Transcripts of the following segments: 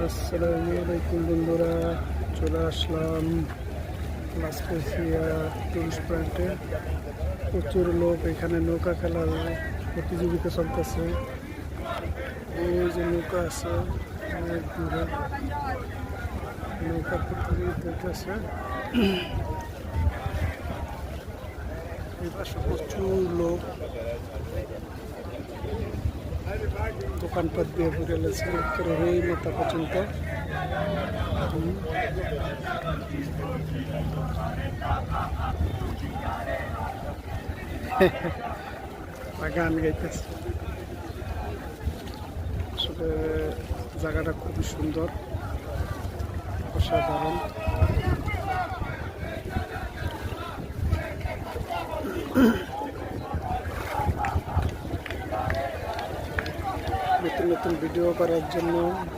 আসসালামু আলাইকুম বন্ধুরা, চলে আসলাম লাস্কেসিয়া টুরিস্ট পয়েন্টে। প্রচুর লোক, এখানে নৌকা খেলার প্রতিযোগিতা চলতেছে। এই যে নৌকা আছে, অনেক দূরে নৌকার প্রতিযোগিতা আছে। এই পাশে প্রচুর লোক, দোকানপাট দিয়ে ঘুরে গেছে এই মাথা পর্যন্ত। গান গাইতেছে। আসলে জায়গাটা খুবই সুন্দর, অসাধারণ। নতুন নতুন ভিডিও করার জন্য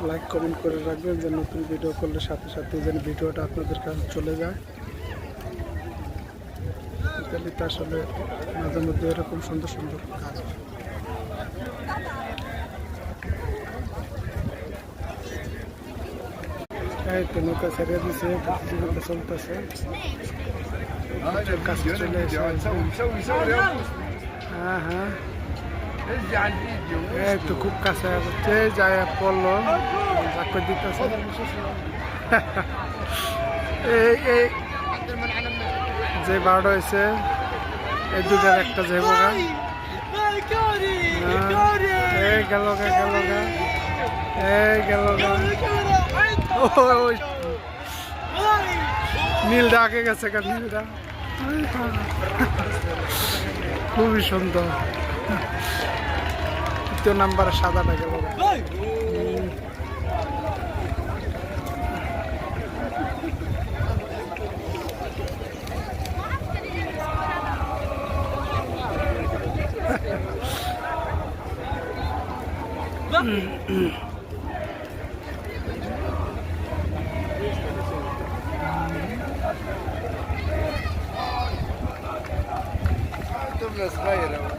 লাইক কমেন্ট করে রাখবেন, যে নতুন ভিডিও করলে সাথে সাথে যেন ভিডিওটা আপনাদের কাছে চলে যায়। ইতালিতে আসলে মাঝে মধ্যে এরকম সুন্দর সুন্দর কাজ। এই তো নৌকা ছেড়ে দিছে, প্রতিযোগিতা চলতেছে। কাছে চলে এসে হ্যাঁ হ্যাঁ একটু খুব কাছে হচ্ছে, যায় পড়লো চাকর দিতেছে। এই যে বারোটা হয়েছে, এই দুটার একটা যে বোকা গেল নীলটা আগে গেছে, নীলটা খুবই সুন্দর। তৃতীয় নাম্বারে সাদাটা গেল। صغيرة